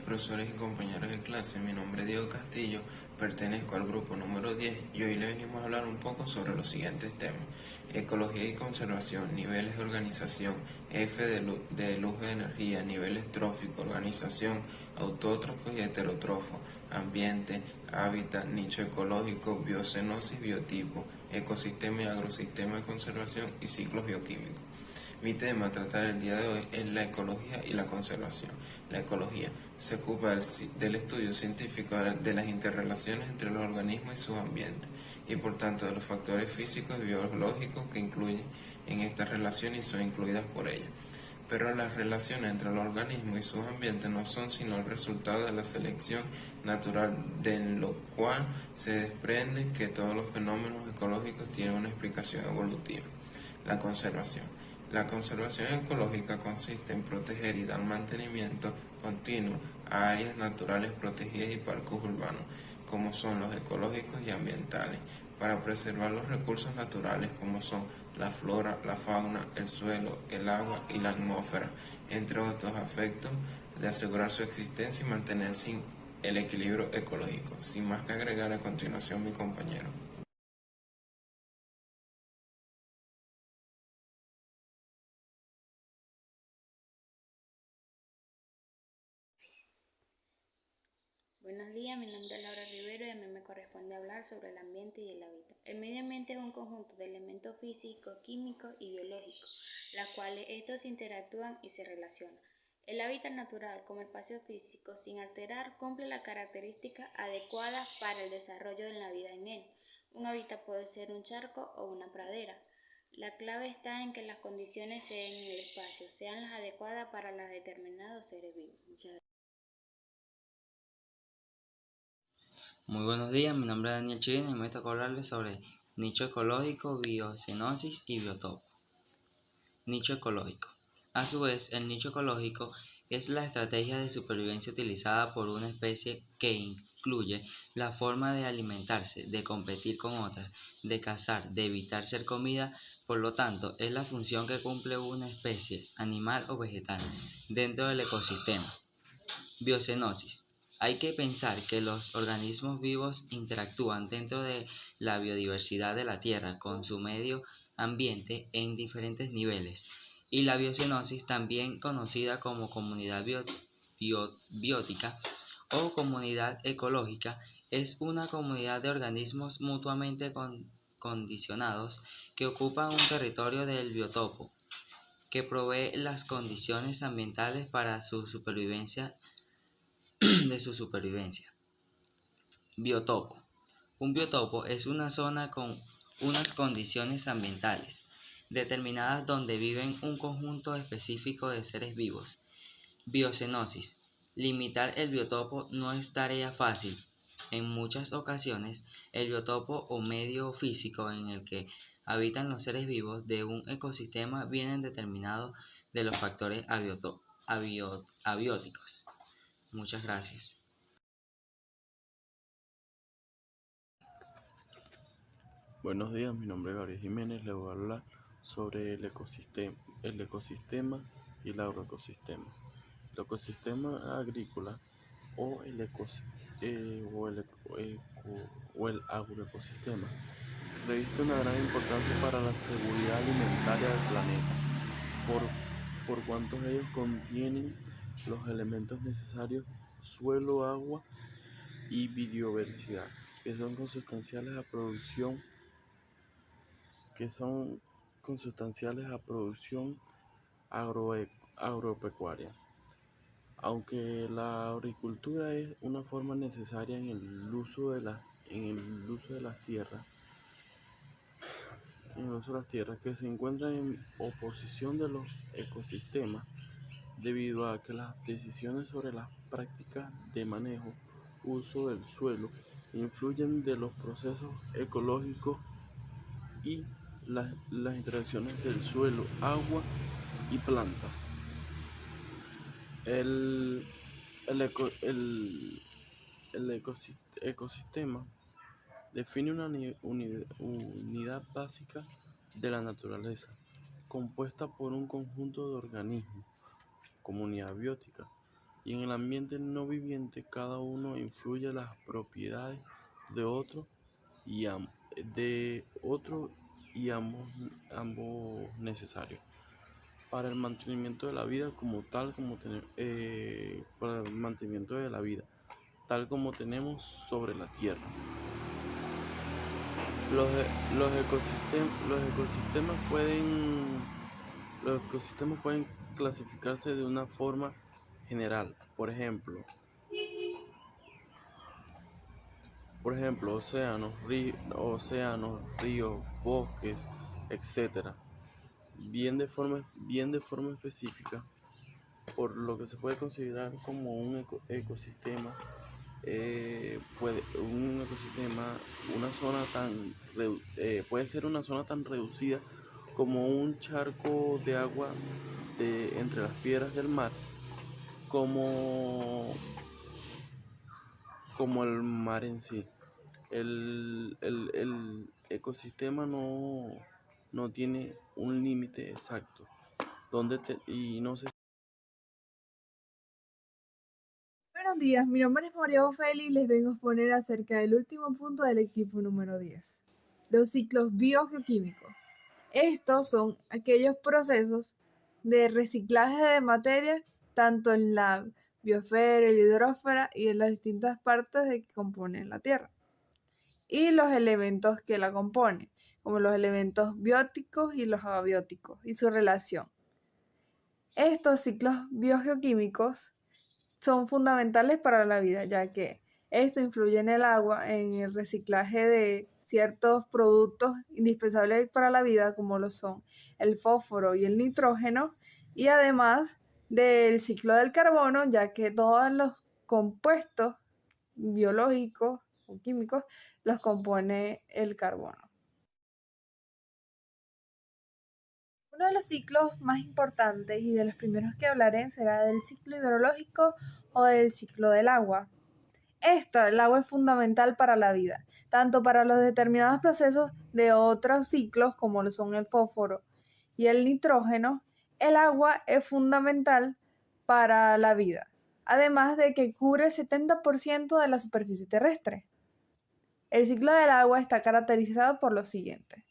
profesores y compañeros de clase. Mi nombre es Diego Castillo, pertenezco al grupo número 10 y hoy le venimos a hablar un poco sobre los siguientes temas: ecología y conservación, niveles de organización, de luz de energía, niveles tróficos, organización, autótrofo y heterótrofo, ambiente, hábitat, nicho ecológico, biocenosis, biotipo, ecosistema y agrosistema de conservación y ciclos bioquímicos. Mi tema a tratar el día de hoy es la ecología y la conservación. La ecología se ocupa del estudio científico de las interrelaciones entre los organismos y sus ambientes, y por tanto de los factores físicos y biológicos que incluyen en estas relaciones y son incluidas por ellas. Pero las relaciones entre los organismos y sus ambientes no son sino el resultado de la selección natural, de lo cual se desprende que todos los fenómenos ecológicos tienen una explicación evolutiva. La conservación. La conservación ecológica consiste en proteger y dar mantenimiento continuo a áreas naturales protegidas y parques urbanos, como son los ecológicos y ambientales, para preservar los recursos naturales como son la flora, la fauna, el suelo, el agua y la atmósfera, entre otros efectos de asegurar su existencia y mantener el equilibrio ecológico. Sin más que agregar, a continuación mi compañero. Buenos días, mi nombre es Laura Rivero y a mí me corresponde hablar sobre el ambiente y el hábitat. El medio ambiente es un conjunto de elementos físicos, químicos y biológicos, los cuales estos interactúan y se relacionan. El hábitat natural, como espacio físico, sin alterar, cumple las características adecuadas para el desarrollo de la vida en él. Un hábitat puede ser un charco o una pradera. La clave está en que las condiciones en el espacio sean las adecuadas para los determinados seres vivos. Muchas gracias. Muy buenos días, mi nombre es Daniel Chirina y me toca hablarles sobre nicho ecológico, biocenosis y biotopo. Nicho ecológico. A su vez, el nicho ecológico es la estrategia de supervivencia utilizada por una especie que incluye la forma de alimentarse, de competir con otras, de cazar, de evitar ser comida. Por lo tanto, es la función que cumple una especie, animal o vegetal, dentro del ecosistema. Biocenosis. Hay que pensar que los organismos vivos interactúan dentro de la biodiversidad de la Tierra con su medio ambiente en diferentes niveles, y la biocenosis, también conocida como comunidad biótica o comunidad ecológica, es una comunidad de organismos mutuamente condicionados que ocupan un territorio del biotopo, que provee las condiciones ambientales para su supervivencia de su supervivencia. Biotopo. Un biotopo es una zona con unas condiciones ambientales determinadas donde viven un conjunto específico de seres vivos. Biocenosis. Limitar el biotopo no es tarea fácil. En muchas ocasiones, el biotopo o medio físico en el que habitan los seres vivos de un ecosistema vienen determinados de los factores abióticos. Muchas gracias. Buenos días, mi nombre es Gabriel Jiménez. Les voy a hablar sobre el ecosistema y el agroecosistema. El ecosistema agrícola o el agroecosistema reviste una gran importancia para la seguridad alimentaria del planeta, por cuanto ellos contienen los elementos necesarios: suelo, agua y biodiversidad, que son consustanciales a producción agropecuaria. Aunque la agricultura es una forma necesaria en el uso de las tierras, que se encuentra en oposición de los ecosistemas, debido a que las decisiones sobre las prácticas de manejo, uso del suelo, influyen de los procesos ecológicos y las interacciones del suelo, agua y plantas. El, el, eco- el ecosistema define una unidad básica de la naturaleza, compuesta por un conjunto de organismos, comunidad biótica, y en el ambiente no viviente cada uno influye las propiedades de otro y ambos necesarios para el mantenimiento de la vida para el mantenimiento de la vida tal como tenemos sobre la tierra. Los ecosistemas pueden clasificarse de una forma general. Por ejemplo, océanos, ríos, bosques, etcétera. Bien de forma específica, por lo que se puede considerar como un ecosistema. Puede ser una zona tan reducida como un charco de agua entre las piedras del mar, como el mar en sí. El ecosistema no tiene un límite exacto y no se. Buenos días, mi nombre es María Ofeli y les vengo a exponer acerca del último punto del equipo número 10, los ciclos biogeoquímicos. Estos son aquellos procesos de reciclaje de materia, tanto en la biosfera, la hidrosfera y en las distintas partes que componen la Tierra, y los elementos que la componen, como los elementos bióticos y los abióticos, y su relación. Estos ciclos biogeoquímicos son fundamentales para la vida, ya que esto influye en el agua, en el reciclaje de ciertos productos indispensables para la vida, como lo son el fósforo y el nitrógeno, y además del ciclo del carbono, ya que todos los compuestos biológicos o químicos los compone el carbono. Uno de los ciclos más importantes y de los primeros que hablaré será del ciclo hidrológico o del ciclo del agua. El agua es fundamental para la vida, tanto para los determinados procesos de otros ciclos como lo son el fósforo y el nitrógeno. El agua es fundamental para la vida, además de que cubre el 70% de la superficie terrestre. El ciclo del agua está caracterizado por lo siguiente: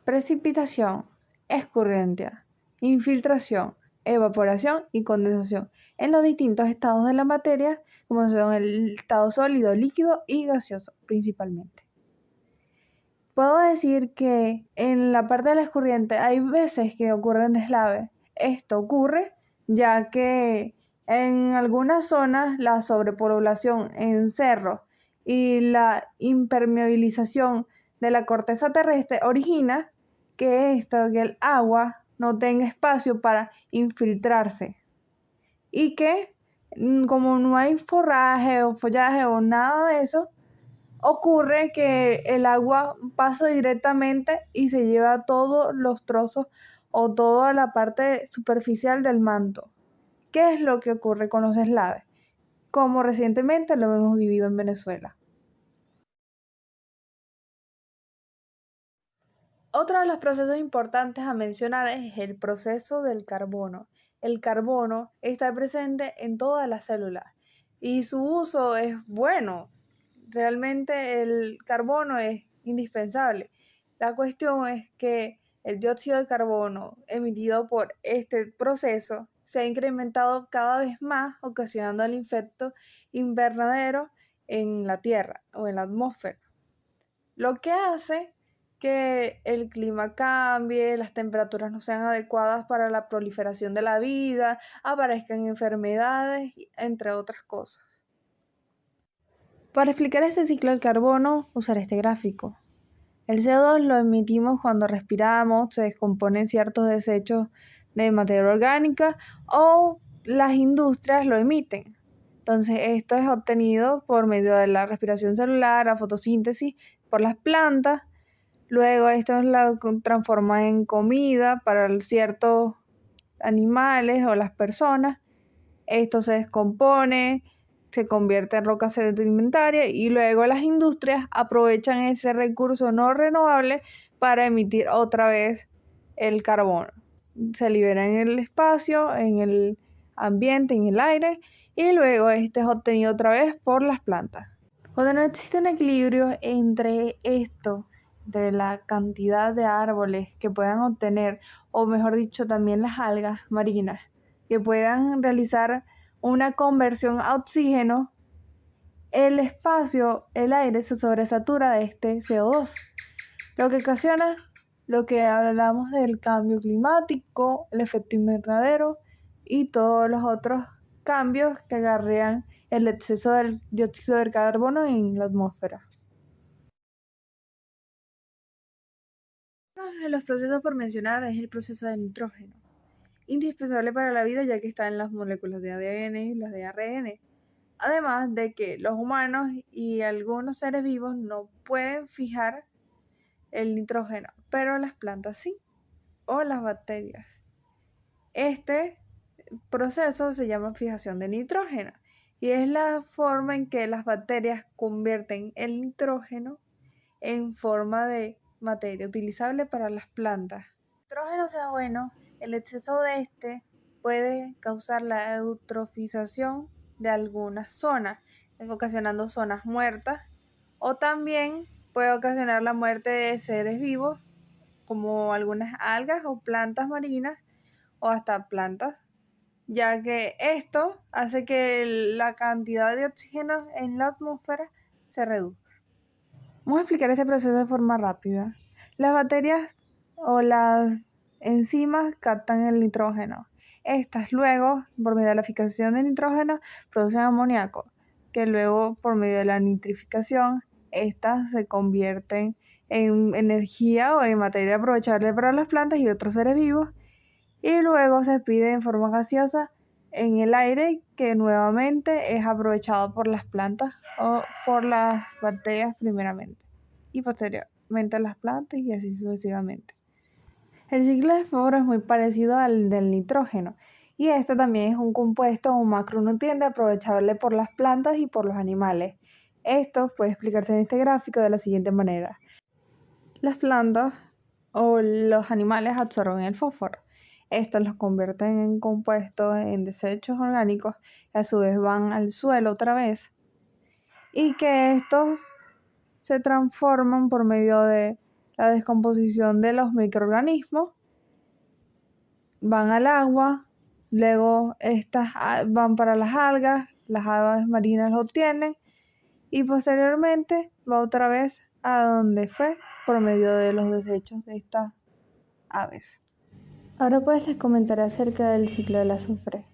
precipitación, escurrencia, infiltración, evaporación y condensación en los distintos estados de la materia, como son el estado sólido, líquido y gaseoso principalmente. Puedo decir que en la parte de la escurriente hay veces que ocurren deslaves. Esto ocurre ya que en algunas zonas la sobrepoblación en cerros y la impermeabilización de la corteza terrestre origina que el agua no tenga espacio para infiltrarse y que como no hay forraje o follaje o nada de eso, ocurre que el agua pasa directamente y se lleva todos los trozos o toda la parte superficial del manto. ¿Qué es lo que ocurre con los deslaves? Como recientemente lo hemos vivido en Venezuela. Otro de los procesos importantes a mencionar es el proceso del carbono. El carbono está presente en todas las células y su uso es bueno. Realmente el carbono es indispensable. La cuestión es que el dióxido de carbono emitido por este proceso se ha incrementado cada vez más, ocasionando el efecto invernadero en la Tierra o en la atmósfera, lo que hace que el clima cambie, las temperaturas no sean adecuadas para la proliferación de la vida, aparezcan enfermedades, entre otras cosas. Para explicar este ciclo del carbono, usaré este gráfico. El CO2 lo emitimos cuando respiramos, se descomponen ciertos desechos de materia orgánica o las industrias lo emiten. Entonces esto es obtenido por medio de la respiración celular, la fotosíntesis por las plantas. Luego esto lo transforma en comida para ciertos animales o las personas. Esto se descompone, se convierte en roca sedimentaria y luego las industrias aprovechan ese recurso no renovable para emitir otra vez el carbono. Se libera en el espacio, en el ambiente, en el aire, y luego este es obtenido otra vez por las plantas. Cuando no existe un equilibrio entre la cantidad de árboles que puedan obtener, o mejor dicho, también las algas marinas, que puedan realizar una conversión a oxígeno, el espacio, el aire se sobresatura de este CO2, lo que ocasiona lo que hablamos del cambio climático, el efecto invernadero y todos los otros cambios que acarrean el exceso del dióxido de carbono en la atmósfera. Uno de los procesos por mencionar es el proceso de nitrógeno, indispensable para la vida ya que está en las moléculas de ADN y las de ARN. Además de que los humanos y algunos seres vivos no pueden fijar el nitrógeno, pero las plantas sí, o las bacterias. Este proceso se llama fijación de nitrógeno y es la forma en que las bacterias convierten el nitrógeno en forma de materia utilizable para las plantas. El nitrógeno sea bueno, el exceso de este puede causar la eutrofización de algunas zonas, ocasionando zonas muertas, o también puede ocasionar la muerte de seres vivos como algunas algas o plantas marinas o hasta plantas, ya que esto hace que la cantidad de oxígeno en la atmósfera se reduzca. Vamos a explicar este proceso de forma rápida. Las bacterias o las enzimas captan el nitrógeno. Estas luego, por medio de la fijación de nitrógeno, producen amoníaco, que luego, por medio de la nitrificación, estas se convierten en energía o en materia aprovechable para las plantas y otros seres vivos, y luego se expide en forma gaseosa en el aire, que nuevamente es aprovechado por las plantas o por las bacterias primeramente y posteriormente las plantas y así sucesivamente. El ciclo de fósforo es muy parecido al del nitrógeno y este también es un compuesto o un macronutriente aprovechable por las plantas y por los animales. Esto puede explicarse en este gráfico de la siguiente manera. Las plantas o los animales absorben el fósforo. Estos los convierten en compuestos, en desechos orgánicos, que a su vez van al suelo otra vez, y que estos se transforman por medio de la descomposición de los microorganismos, van al agua, luego estas van para las algas marinas lo obtienen, y posteriormente va otra vez a donde fue por medio de los desechos de estas aves. Ahora pues les comentaré acerca del ciclo del azufre.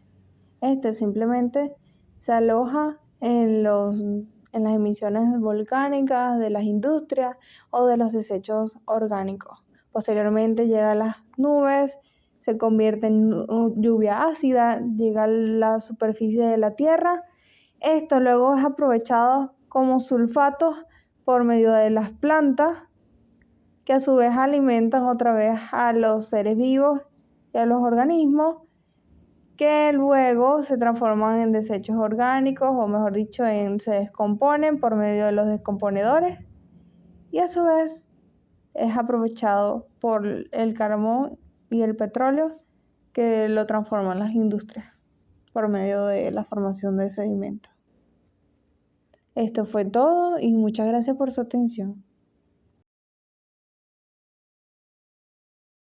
Este simplemente se aloja en las emisiones volcánicas de las industrias o de los desechos orgánicos. Posteriormente llega a las nubes, se convierte en lluvia ácida, llega a la superficie de la tierra. Esto luego es aprovechado como sulfatos por medio de las plantas, que a su vez alimentan otra vez a los seres vivos y a los organismos, que luego se transforman en desechos orgánicos, o mejor dicho, se descomponen por medio de los descomponedores, y a su vez es aprovechado por el carbón y el petróleo, que lo transforman las industrias por medio de la formación de sedimentos. Esto fue todo y muchas gracias por su atención.